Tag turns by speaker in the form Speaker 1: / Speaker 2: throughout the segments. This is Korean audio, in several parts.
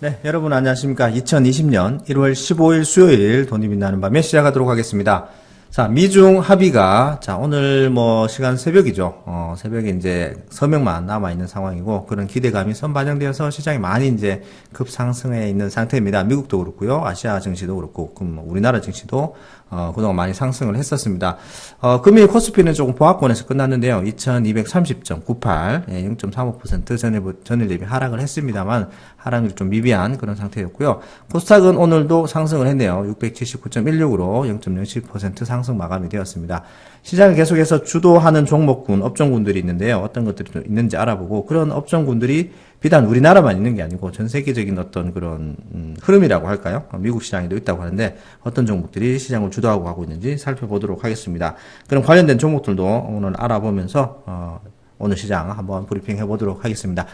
Speaker 1: 네, 여러분 안녕하십니까. 2020년 1월 15일 수요일 돈이 빛나는 밤에 시작하도록 하겠습니다. 자, 미중 합의가, 자, 오늘 시간 새벽이죠. 새벽에 이제 서명만 남아있는 상황이고, 그런 기대감이 선반영되어서 시장이 많이 이제 급상승해 있는 상태입니다. 미국도 그렇고요. 아시아 증시도 그렇고, 우리나라 증시도, 그동안 많이 상승을 했었습니다. 금일 코스피는 조금 보합권에서 끝났는데요. 2230.98, 0.35% 전일 대비 하락을 했습니다만, 하락률이 좀 미비한 그런 상태였고요. 코스닥은 오늘도 상승을 했네요. 679.16으로 0.07% 상승 마감이 되었습니다. 시장을 계속해서 주도하는 종목군, 업종군들이 있는데요. 어떤 것들이 있는지 알아보고 그런 업종군들이 비단 우리나라만 있는 게 아니고 전 세계적인 어떤 그런 흐름이라고 할까요? 미국 시장에도 있다고 하는데 어떤 종목들이 시장을 주도하고 가고 있는지 살펴보도록 하겠습니다. 그럼 관련된 종목들도 오늘 알아보면서 오늘 시장 한번 브리핑 해보도록 하겠습니다.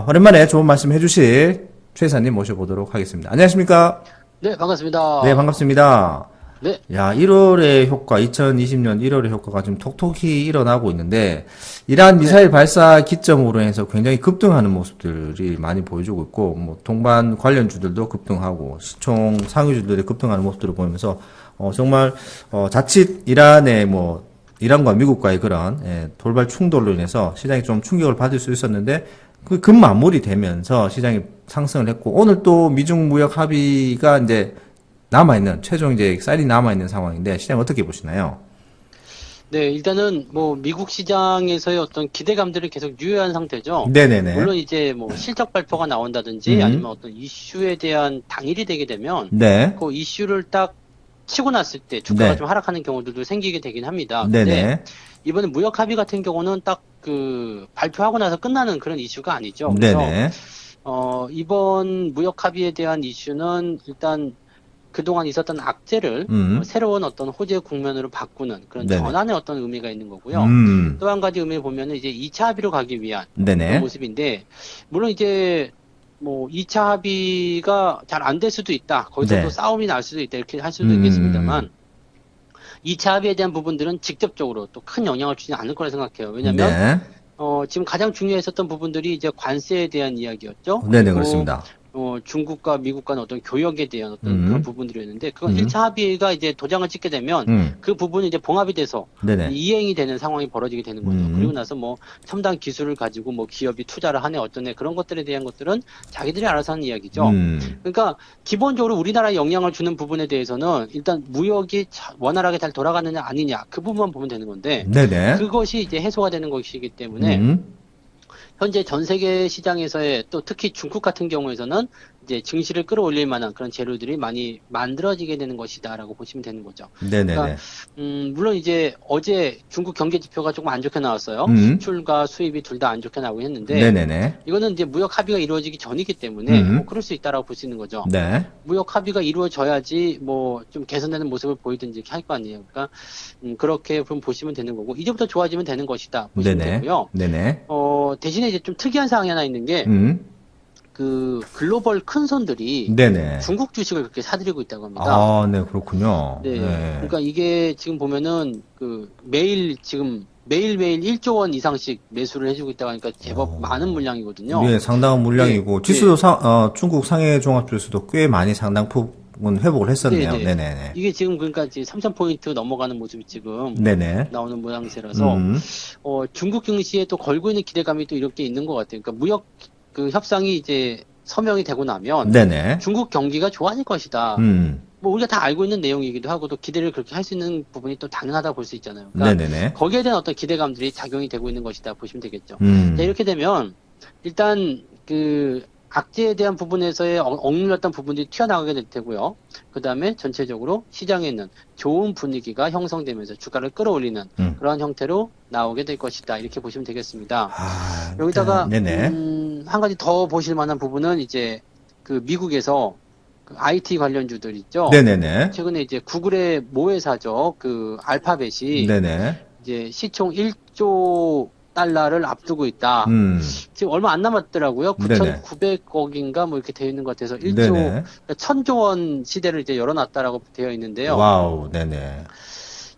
Speaker 1: 오랜만에 좋은 말씀 해주실 최 이사님 모셔보도록 하겠습니다. 안녕하십니까?
Speaker 2: 네, 반갑습니다.
Speaker 1: 네, 반갑습니다.
Speaker 2: 네,
Speaker 1: 야, 1월의 효과, 2020년 1월의 효과가 좀 톡톡히 일어나고 있는데, 이란
Speaker 2: 네,
Speaker 1: 미사일 발사 기점으로 해서 굉장히 급등하는 모습들이 많이 보여주고 있고, 동반 관련주들도 급등하고, 시총 상위주들이 급등하는 모습들을 보이면서, 정말, 자칫 이란과 미국과의 그런, 돌발 충돌로 인해서 시장이 좀 충격을 받을 수 있었는데, 그 급마무리 되면서 시장이 상승을 했고, 오늘 또 미중 무역 합의가 이제 최종 이제 쌀이 남아있는 상황인데, 시장 어떻게 보시나요?
Speaker 2: 네, 일단은 미국 시장에서의 어떤 기대감들은 계속 유효한 상태죠.
Speaker 1: 네네네.
Speaker 2: 물론 이제 실적 발표가 나온다든지
Speaker 1: 음,
Speaker 2: 아니면 어떤 이슈에 대한 당일이 되게 되면
Speaker 1: 네,
Speaker 2: 그 이슈를 딱 치고 났을 때 주가가
Speaker 1: 네,
Speaker 2: 좀 하락하는 경우들도 생기게 되긴 합니다. 근데
Speaker 1: 네네,
Speaker 2: 이번에 무역 합의 같은 경우는 딱 그 발표하고 나서 끝나는 그런 이슈가 아니죠. 그래서
Speaker 1: 네네,
Speaker 2: 이번 무역 합의에 대한 이슈는 일단 그동안 있었던 악재를
Speaker 1: 음,
Speaker 2: 새로운 어떤 호재 국면으로 바꾸는 그런
Speaker 1: 네네,
Speaker 2: 전환의 어떤 의미가 있는 거고요.
Speaker 1: 음,
Speaker 2: 또 한 가지 의미를 보면은 이제 2차 합의로 가기 위한 그런
Speaker 1: 네네,
Speaker 2: 모습인데, 물론 이제 2차 합의가 잘 안 될 수도 있다. 거기서 또
Speaker 1: 네,
Speaker 2: 싸움이 날 수도 있다. 이렇게 할 수도
Speaker 1: 음,
Speaker 2: 있겠습니다만, 2차 합의에 대한 부분들은 직접적으로 또 큰 영향을 주지 않을 거라 생각해요. 왜냐면,
Speaker 1: 네,
Speaker 2: 지금 가장 중요했었던 부분들이 이제 관세에 대한 이야기였죠.
Speaker 1: 네네,
Speaker 2: 그리고
Speaker 1: 그렇습니다.
Speaker 2: 중국과 미국 간 어떤 교역에 대한 어떤 그런
Speaker 1: 음,
Speaker 2: 부분들이었는데, 그건
Speaker 1: 음,
Speaker 2: 1차 합의가 이제 도장을 찍게 되면
Speaker 1: 음,
Speaker 2: 그 부분이 이제 봉합이 돼서
Speaker 1: 네네,
Speaker 2: 이행이 되는 상황이 벌어지게 되는 거죠. 그리고
Speaker 1: 음,
Speaker 2: 나서 첨단 기술을 가지고 기업이 투자를 하네 어쩌네 그런 것들에 대한 것들은 자기들이 알아서 하는 이야기죠.
Speaker 1: 음,
Speaker 2: 그러니까 기본적으로 우리나라에 영향을 주는 부분에 대해서는 일단 무역이 원활하게 잘 돌아가느냐 아니냐 그 부분만 보면 되는 건데,
Speaker 1: 네네,
Speaker 2: 그것이 이제 해소가 되는 것이기 때문에
Speaker 1: 음,
Speaker 2: 현재 전 세계 시장에서의 또 특히 중국 같은 경우에서는 이제 증시를 끌어올릴 만한 그런 재료들이 많이 만들어지게 되는 것이다라고 보시면 되는 거죠. 그러니까
Speaker 1: 네네네,
Speaker 2: 물론 이제 어제 중국 경제 지표가 조금 안 좋게 나왔어요.
Speaker 1: 음,
Speaker 2: 수출과 수입이 둘 다 안 좋게 나오고 했는데,
Speaker 1: 네네네,
Speaker 2: 이거는 이제 무역 합의가 이루어지기 전이기 때문에
Speaker 1: 음,
Speaker 2: 그럴 수 있다라고 볼 수 있는 거죠.
Speaker 1: 네,
Speaker 2: 무역 합의가 이루어져야지 좀 개선되는 모습을 보이든지 이렇게 할 거 아니에요. 그러니까 그렇게 좀 보시면 되는 거고, 이제부터 좋아지면 되는 것이다 보시면
Speaker 1: 네네,
Speaker 2: 되고요.
Speaker 1: 네네,
Speaker 2: 대신에 이제 좀 특이한 사항이 하나 있는 게,
Speaker 1: 음,
Speaker 2: 그 글로벌 큰 손들이
Speaker 1: 네네.
Speaker 2: 중국 주식을 그렇게 사들이고 있다고 합니다.
Speaker 1: 아, 네, 그렇군요.
Speaker 2: 네.
Speaker 1: 네.
Speaker 2: 그러니까 이게 지금 보면은 매일매일 1조 원 이상씩 매수를 해주고 있다고 하니까 제법 많은 물량이거든요.
Speaker 1: 네, 상당한
Speaker 2: 이게,
Speaker 1: 물량이고,
Speaker 2: 네.
Speaker 1: 중국 상해 종합지수도 꽤 많이 상당 부분 회복을 했었네요.
Speaker 2: 네네.
Speaker 1: 네네네.
Speaker 2: 이게 지금 그러니까 이제 3,000포인트 넘어가는 모습이 지금
Speaker 1: 네네.
Speaker 2: 나오는 모양새라서,
Speaker 1: 음,
Speaker 2: 중국 증시에 또 걸고 있는 기대감이 또 이렇게 있는 것 같아요. 그러니까 무역 그 협상이 이제 서명이 되고 나면
Speaker 1: 네네.
Speaker 2: 중국 경기가 좋아질 것이다.
Speaker 1: 음,
Speaker 2: 우리가 다 알고 있는 내용이기도 하고 또 기대를 그렇게 할 수 있는 부분이 또 당연하다 볼 수 있잖아요. 그러니까
Speaker 1: 네네네.
Speaker 2: 거기에 대한 어떤 기대감들이 작용이 되고 있는 것이다 보시면 되겠죠. 자,
Speaker 1: 음,
Speaker 2: 이렇게 되면 일단 그 악재에 대한 부분에서의 억눌렸던 부분들이 튀어나가게 될 테고요. 그 다음에 전체적으로 시장에는 좋은 분위기가 형성되면서 주가를 끌어올리는
Speaker 1: 음.
Speaker 2: 그러한 형태로 나오게 될 것이다. 이렇게 보시면 되겠습니다.
Speaker 1: 아, 일단,
Speaker 2: 여기다가
Speaker 1: 네네.
Speaker 2: 한 가지 더 보실 만한 부분은 이제 그 미국에서 그 IT 관련주들 있죠.
Speaker 1: 네네네.
Speaker 2: 최근에 이제 구글의 모회사죠. 그 알파벳이
Speaker 1: 네네.
Speaker 2: 이제 시총 1조 달러를 앞두고 있다.
Speaker 1: 음,
Speaker 2: 지금 얼마 안 남았더라고요.
Speaker 1: 네네.
Speaker 2: 9,900억인가 뭐 이렇게 되어 있는 것 같아서 1조,
Speaker 1: 네네.
Speaker 2: 1,000조 원 시대를 이제 열어놨다라고 되어 있는데요.
Speaker 1: 와우, 네네.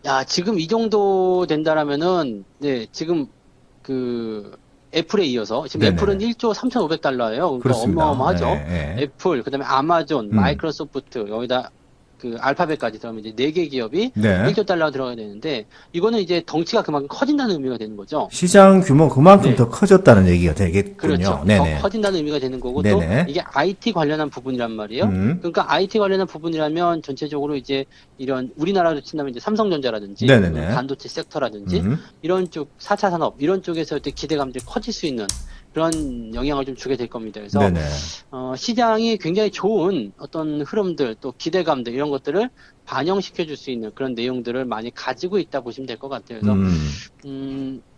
Speaker 2: 야, 지금 이 정도 된다라면은, 네, 지금 그 애플에 이어서 지금
Speaker 1: 네네네.
Speaker 2: 애플은 1조 3,500달러예요. 그러니까
Speaker 1: 그렇습니다.
Speaker 2: 어마어마하죠.
Speaker 1: 예, 예.
Speaker 2: 애플, 그다음에 아마존,
Speaker 1: 음.
Speaker 2: 마이크로소프트 여기다 그 알파벳까지 들어가면 이제 4개 기업이
Speaker 1: 네.
Speaker 2: 1조 달러가 들어가야 되는데 이거는 이제 덩치가 그만큼 커진다는 의미가 되는 거죠.
Speaker 1: 시장 규모 그만큼
Speaker 2: 네.
Speaker 1: 더 커졌다는 얘기가 되겠군요.
Speaker 2: 그렇죠. 더
Speaker 1: 네네.
Speaker 2: 커진다는 의미가 되는 거고 또
Speaker 1: 네네.
Speaker 2: 이게 IT 관련한 부분이란 말이에요.
Speaker 1: 음.
Speaker 2: 그러니까 IT 관련한 부분이라면 전체적으로 이제 이런 우리나라로 친다면 이제 삼성전자라든지
Speaker 1: 네네네.
Speaker 2: 반도체 섹터라든지
Speaker 1: 음.
Speaker 2: 이런 쪽 4차 산업 이런 쪽에서 이제 기대감들이 커질 수 있는 그런 영향을 좀 주게 될 겁니다. 그래서
Speaker 1: 네네.
Speaker 2: 시장이 굉장히 좋은 어떤 흐름들 또 기대감들 이런 것들을 반영시켜 줄 수 있는 그런 내용들을 많이 가지고 있다 보시면 될 것 같아요. 그래서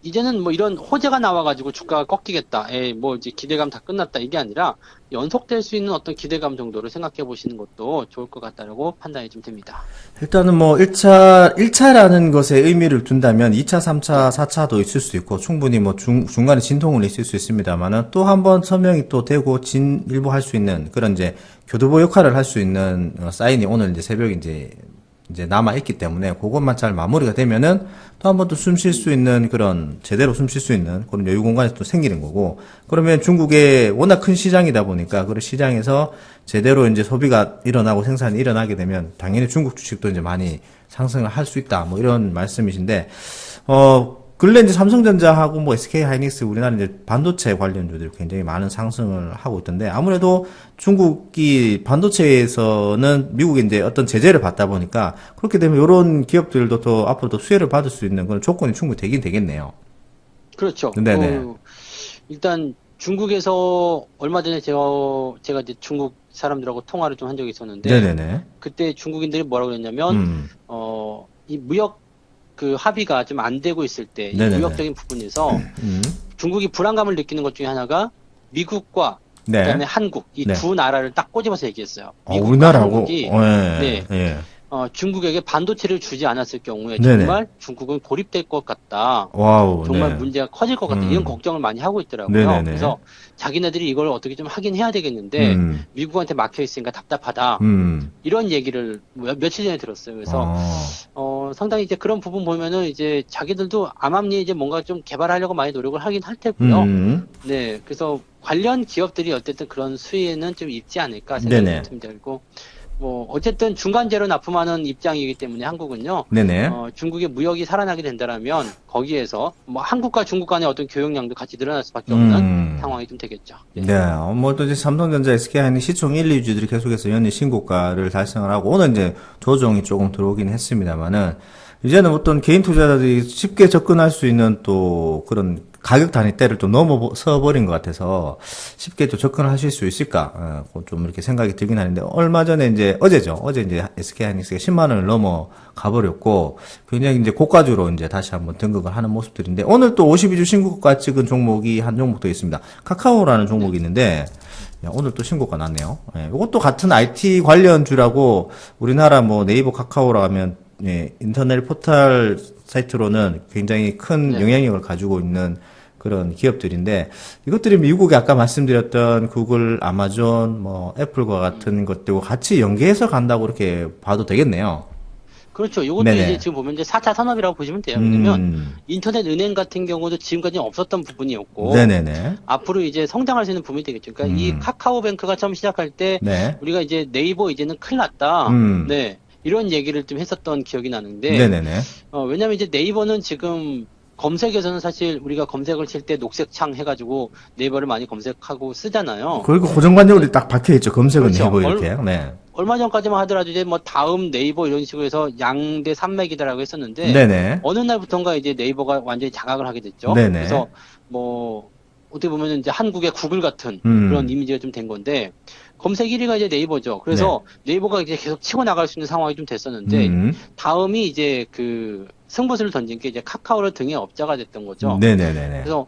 Speaker 2: 이제는 뭐 이런 호재가 나와가지고 주가가 꺾이겠다. 에이, 뭐 이제 기대감 다 끝났다. 이게 아니라 연속될 수 있는 어떤 기대감 정도를 생각해 보시는 것도 좋을 것 같다라고 판단이 좀 됩니다.
Speaker 1: 일단은 뭐 1차라는 것에 의미를 둔다면 2차, 3차,
Speaker 2: 네.
Speaker 1: 4차도 있을 수 있고 충분히 뭐 중간에 진통은 있을 수 있습니다만은 또 한 번 서명이 또 되고 진일보 할 수 있는 그런 이제 교두보 역할을 할 수 있는 사인이 오늘 이제 새벽에 이제 남아있기 때문에 그것만 잘 마무리가 되면은 또 한 번 또 숨 쉴 수 있는 그런 제대로 숨 쉴 수 있는 그런 여유 공간이 또 생기는 거고 그러면 중국의 워낙 큰 시장이다 보니까 그런 시장에서 제대로 이제 소비가 일어나고 생산이 일어나게 되면 당연히 중국 주식도 이제 많이 상승을 할 수 있다 뭐 이런 말씀이신데 근래 이제 삼성전자하고 뭐 SK 하이닉스 우리나라 이제 반도체 관련주들이 굉장히 많은 상승을 하고 있던데 아무래도 중국이 반도체에서는 미국이 이제 어떤 제재를 받다 보니까 그렇게 되면 이런 기업들도 더 앞으로 더 수혜를 받을 수 있는 그런 조건이 충분히 되긴 되겠네요.
Speaker 2: 그렇죠.
Speaker 1: 네네.
Speaker 2: 일단 중국에서 얼마 전에 제가 이제 중국 사람들하고 통화를 좀 한 적이 있었는데
Speaker 1: 네네네.
Speaker 2: 그때 중국인들이 뭐라고 그랬냐면
Speaker 1: 음.
Speaker 2: 이 무역 그 합의가 좀 안 되고 있을 때 이
Speaker 1: 네네네.
Speaker 2: 무역적인 부분에서
Speaker 1: 음.
Speaker 2: 중국이 불안감을 느끼는 것 중에 하나가 미국과
Speaker 1: 네.
Speaker 2: 그다음에 한국 이
Speaker 1: 네.
Speaker 2: 두 나라를 딱 꼬집어서 얘기했어요. 미국과
Speaker 1: 우리나라하고,
Speaker 2: 한국이
Speaker 1: 예,
Speaker 2: 네,
Speaker 1: 예.
Speaker 2: 중국에게 반도체를 주지 않았을 경우에
Speaker 1: 네네.
Speaker 2: 정말 중국은 고립될 것 같다.
Speaker 1: 와우,
Speaker 2: 정말
Speaker 1: 네.
Speaker 2: 문제가 커질 것 같다. 이런
Speaker 1: 음.
Speaker 2: 걱정을 많이 하고 있더라고요.
Speaker 1: 네네네.
Speaker 2: 그래서 자기네들이 이걸 어떻게 좀 하긴 해야 되겠는데
Speaker 1: 음.
Speaker 2: 미국한테 막혀 있으니까 답답하다.
Speaker 1: 음.
Speaker 2: 이런 얘기를 며칠 전에 들었어요. 그래서
Speaker 1: 어.
Speaker 2: 상당히 이제 그런 부분 보면은 이제 자기들도 암암리에 이제 뭔가 좀 개발하려고 많이 노력을 하긴 할 테고요.
Speaker 1: 음.
Speaker 2: 네, 그래서 관련 기업들이 어쨌든 그런 수혜는 좀 있지 않을까 생각이
Speaker 1: 네네.
Speaker 2: 좀 들고, 뭐 어쨌든 중간재로 납품하는 입장이기 때문에 한국은요,
Speaker 1: 네네.
Speaker 2: 중국의 무역이 살아나게 된다라면 거기에서 뭐 한국과 중국 간의 어떤 교역량도 같이 늘어날 수밖에 없는
Speaker 1: 음.
Speaker 2: 상황이 좀 되겠죠. 네.
Speaker 1: 네. 뭐 또 이제 삼성전자, SK하이닉 시총 1, 2주들이 계속해서 연일 신고가를 달성을 하고 오늘 이제 조정이 조금 들어오긴 했습니다만은 이제는 어떤 개인 투자자들이 쉽게 접근할 수 있는 또 그런 가격 단위대를 또 넘어서 버린 것 같아서 쉽게 또 접근하실 수 있을까? 좀 이렇게 생각이 들긴 하는데 얼마 전에 이제 어제죠. 어제 이제 SK하이닉스가 10만 원을 넘어 가버렸고 굉장히 이제 고가주로 이제 다시 한번 등극을 하는 모습들인데 오늘 또 52주 신고가 찍은 종목이 한 종목도 있습니다. 카카오라는
Speaker 2: 네.
Speaker 1: 종목이 있는데 야, 오늘 또 신고가 났네요. 예, 이것도 같은 IT 관련주라고 우리나라 뭐 네이버 카카오라 하면 예, 인터넷 포털 사이트로는 굉장히 큰
Speaker 2: 네.
Speaker 1: 영향력을 가지고 있는 그런 기업들인데 이것들이 미국에 아까 말씀드렸던 구글, 아마존, 뭐 애플과 같은 것들과 같이 연계해서 간다고 이렇게 봐도 되겠네요.
Speaker 2: 그렇죠. 이것도 이제
Speaker 1: 네네.
Speaker 2: 지금 보면 이제 4차 산업이라고 보시면 돼요. 왜냐면
Speaker 1: 음,
Speaker 2: 인터넷 은행 같은 경우도 지금까지 없었던 부분이었고,
Speaker 1: 네네네.
Speaker 2: 앞으로 이제 성장할 수 있는 부분이 되겠죠. 그러니까 이
Speaker 1: 음,
Speaker 2: 카카오뱅크가 처음 시작할 때
Speaker 1: 네.
Speaker 2: 우리가 이제 네이버 이제는 큰일 났다.
Speaker 1: 음,
Speaker 2: 네. 이런 얘기를 좀 했었던 기억이 나는데,
Speaker 1: 네네네.
Speaker 2: 왜냐면 이제 네이버는 지금 검색에서는 사실 우리가 검색을 칠 때 녹색 창 해가지고 네이버를 많이 검색하고 쓰잖아요.
Speaker 1: 그리고
Speaker 2: 근데,
Speaker 1: 고정관념으로 딱 박혀있죠. 검색은
Speaker 2: 그렇죠.
Speaker 1: 네이버 이렇게. 네.
Speaker 2: 얼마 전까지만 하더라도 이제 뭐 다음 네이버 이런 식으로 해서 양대 산맥이다라고 했었는데,
Speaker 1: 네네.
Speaker 2: 어느 날부턴가 이제 네이버가 완전히 장악을 하게 됐죠.
Speaker 1: 네네.
Speaker 2: 그래서 뭐, 어떻게 보면 이제 한국의 구글 같은 그런
Speaker 1: 음,
Speaker 2: 이미지가 좀 된 건데, 검색 1위가 이제 네이버죠.
Speaker 1: 네.
Speaker 2: 그래서 네이버가 이제 계속 치고 나갈 수 있는 상황이 좀 됐었는데,
Speaker 1: 음,
Speaker 2: 다음이 이제 그 승부수를 던진 게 이제 카카오를 등에 업자가 됐던 거죠.
Speaker 1: 네네네네.
Speaker 2: 그래서,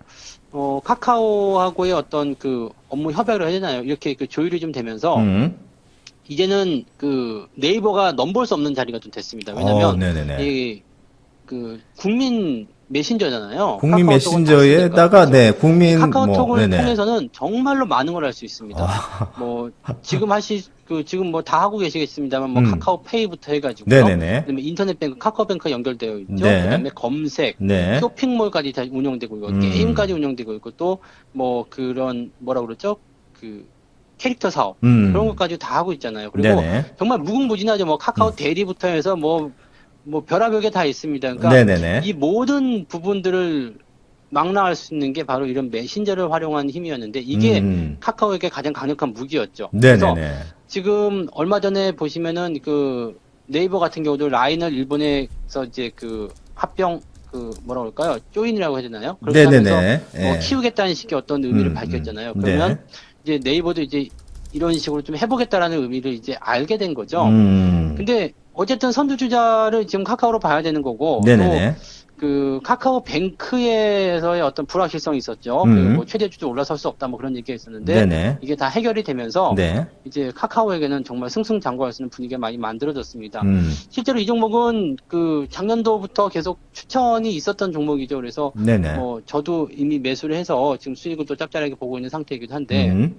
Speaker 2: 카카오하고의 어떤 그 업무 협약을 해야 되나요? 이렇게 그 조율이 좀 되면서,
Speaker 1: 음,
Speaker 2: 이제는 그 네이버가 넘볼 수 없는 자리가 좀 됐습니다. 왜냐면
Speaker 1: 네네네.
Speaker 2: 이 그 국민 메신저잖아요.
Speaker 1: 국민
Speaker 2: 카카오톡은
Speaker 1: 메신저에다가
Speaker 2: 다 쓰니까.
Speaker 1: 네, 국민
Speaker 2: 카카오톡을
Speaker 1: 네네.
Speaker 2: 통해서는 정말로 많은 걸 할 수 있습니다. 뭐 지금 지금 뭐 다 하고 계시겠습니다만 뭐 카카오페이부터 해가지고요.
Speaker 1: 네네네.
Speaker 2: 그다음에 인터넷뱅크 카카오뱅크 연결되어 있죠.
Speaker 1: 네.
Speaker 2: 그다음에 검색,
Speaker 1: 네.
Speaker 2: 쇼핑몰까지 다 운영되고 있고 게임까지 운영되고 있고 또 뭐 그런 뭐라 그러죠? 그 캐릭터 사업 그런 것까지 다 하고 있잖아요. 그리고
Speaker 1: 네네.
Speaker 2: 정말 무궁무진하죠. 뭐 카카오 대리부터 해서 뭐 별의별 게 다 있습니다. 그러니까
Speaker 1: 네네네.
Speaker 2: 이 모든 부분들을 망라할 수 있는 게 바로 이런 메신저를 활용한 힘이었는데 이게 카카오에게 가장 강력한 무기였죠. 그래서
Speaker 1: 네네네.
Speaker 2: 지금 얼마 전에 보시면은 그 네이버 같은 경우도 라인을 일본에서 이제 그 합병 그 뭐라 그럴까요? 조인이라고 해야 되나요? 그렇게 하면서
Speaker 1: 네네네. 예.
Speaker 2: 키우겠다는 식의 어떤 의미를 밝혔잖아요.
Speaker 1: 네.
Speaker 2: 그러면 이제 네이버도 이제 이런 식으로 좀 해보겠다라는 의미를 이제 알게 된 거죠. 근데 어쨌든 선두주자를 지금 카카오로 봐야 되는 거고
Speaker 1: 네네네.
Speaker 2: 또 그 카카오뱅크에서의 어떤 불확실성이 있었죠. 그 뭐 최대주주 올라설 수 없다 뭐 그런 얘기가 있었는데
Speaker 1: 네네.
Speaker 2: 이게 다 해결이 되면서
Speaker 1: 네.
Speaker 2: 이제 카카오에게는 정말 승승장구할 수 있는 분위기가 많이 만들어졌습니다.
Speaker 1: 음.
Speaker 2: 실제로 이 종목은 그 작년도부터 계속 추천이 있었던 종목이죠. 그래서
Speaker 1: 네네.
Speaker 2: 뭐 저도 이미 매수를 해서 지금 수익을 또 짭짤하게 보고 있는 상태이기도 한데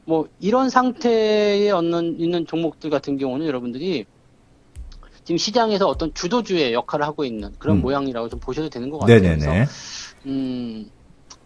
Speaker 2: 뭐 이런 상태에 있는 종목들 같은 경우는 여러분들이 지금 시장에서 어떤 주도주의 역할을 하고 있는 그런 모양이라고 좀 보셔도 되는 것 같아요.
Speaker 1: 네네네.
Speaker 2: 그래서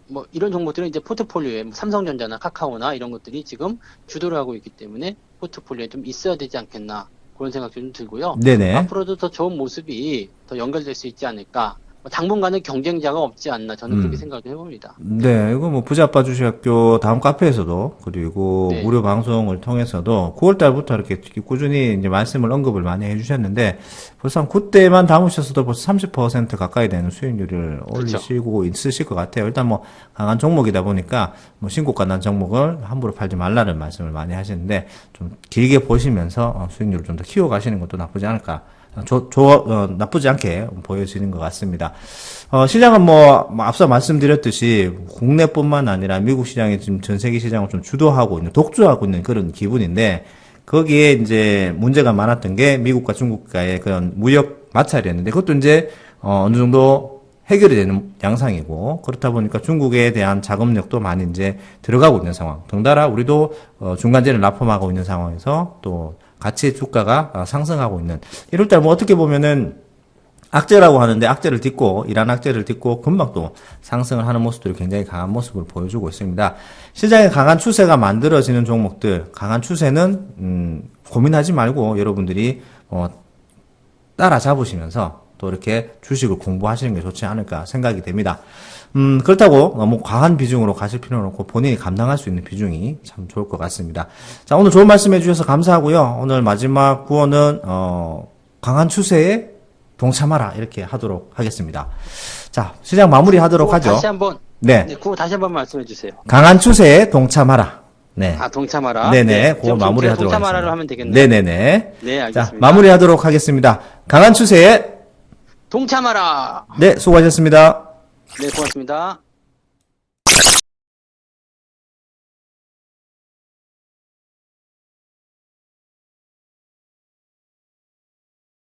Speaker 2: 뭐 이런 종목들은 이제 포트폴리오에 뭐 삼성전자나 카카오나 이런 것들이 지금 주도를 하고 있기 때문에 포트폴리오에 좀 있어야 되지 않겠나 그런 생각도 좀 들고요.
Speaker 1: 네네.
Speaker 2: 앞으로도 더 좋은 모습이 더 연결될 수 있지 않을까. 뭐 당분간은 경쟁자가 없지 않나 저는 그렇게 생각을 해봅니다.
Speaker 1: 네, 이거 뭐 부자아빠 주식학교 다음 카페에서도 그리고
Speaker 2: 네.
Speaker 1: 무료 방송을 통해서도 9월 달부터 이렇게 꾸준히 이제 말씀을 언급을 많이 해주셨는데 벌써 한 그때만 담으셨어도 벌써 30% 가까이 되는 수익률을
Speaker 2: 그렇죠.
Speaker 1: 올리시고 있으실 것 같아요. 일단 뭐 강한 종목이다 보니까 뭐 신고가 난 종목을 함부로 팔지 말라는 말씀을 많이 하시는데 좀 길게 보시면서 수익률을 좀 더 키워가시는 것도 나쁘지 않을까. 나쁘지 않게 보여지는 것 같습니다. 시장은 뭐 앞서 말씀드렸듯이 국내뿐만 아니라 미국 시장이 지금 전 세계 시장을 좀 주도하고 있는, 독주하고 있는 그런 기분인데, 거기에 이제 문제가 많았던 게 미국과 중국과의 그런 무역 마찰이었는데, 그것도 이제, 어느 정도 해결이 되는 양상이고, 그렇다 보니까 중국에 대한 자금력도 많이 이제 들어가고 있는 상황. 덩달아 우리도, 중간재를 납품하고 있는 상황에서 또 같이 주가가 상승하고 있는. 이럴 때 뭐 어떻게 보면은 악재라고 하는데 악재를 딛고 이란 악재를 딛고 금방 또 상승을 하는 모습들이 굉장히 강한 모습을 보여주고 있습니다. 시장에 강한 추세가 만들어지는 종목들, 강한 추세는 고민하지 말고 여러분들이 따라잡으시면서 또 이렇게 주식을 공부하시는 게 좋지 않을까 생각이 됩니다. 그렇다고 너무 과한 비중으로 가실 필요는 없고 본인이 감당할 수 있는 비중이 참 좋을 것 같습니다. 자, 오늘 좋은 말씀 해주셔서 감사하고요. 오늘 마지막 구호는, 강한 추세에 동참하라. 이렇게 하도록 하겠습니다. 자, 시장 마무리 하도록 하죠.
Speaker 2: 다시 한번,
Speaker 1: 네.
Speaker 2: 그거 다시 한번 말씀해 주세요.
Speaker 1: 강한 추세에 동참하라. 네.
Speaker 2: 동참하라.
Speaker 1: 네네. 그거
Speaker 2: 지금
Speaker 1: 마무리 하도록
Speaker 2: 동참하라로
Speaker 1: 하겠습니다.
Speaker 2: 하면 되겠네요.
Speaker 1: 네네네.
Speaker 2: 네, 알겠습니다.
Speaker 1: 자, 마무리 하도록 하겠습니다. 강한 추세에,
Speaker 2: 동참하라.
Speaker 1: 네, 수고하셨습니다.
Speaker 2: 네, 고맙습니다.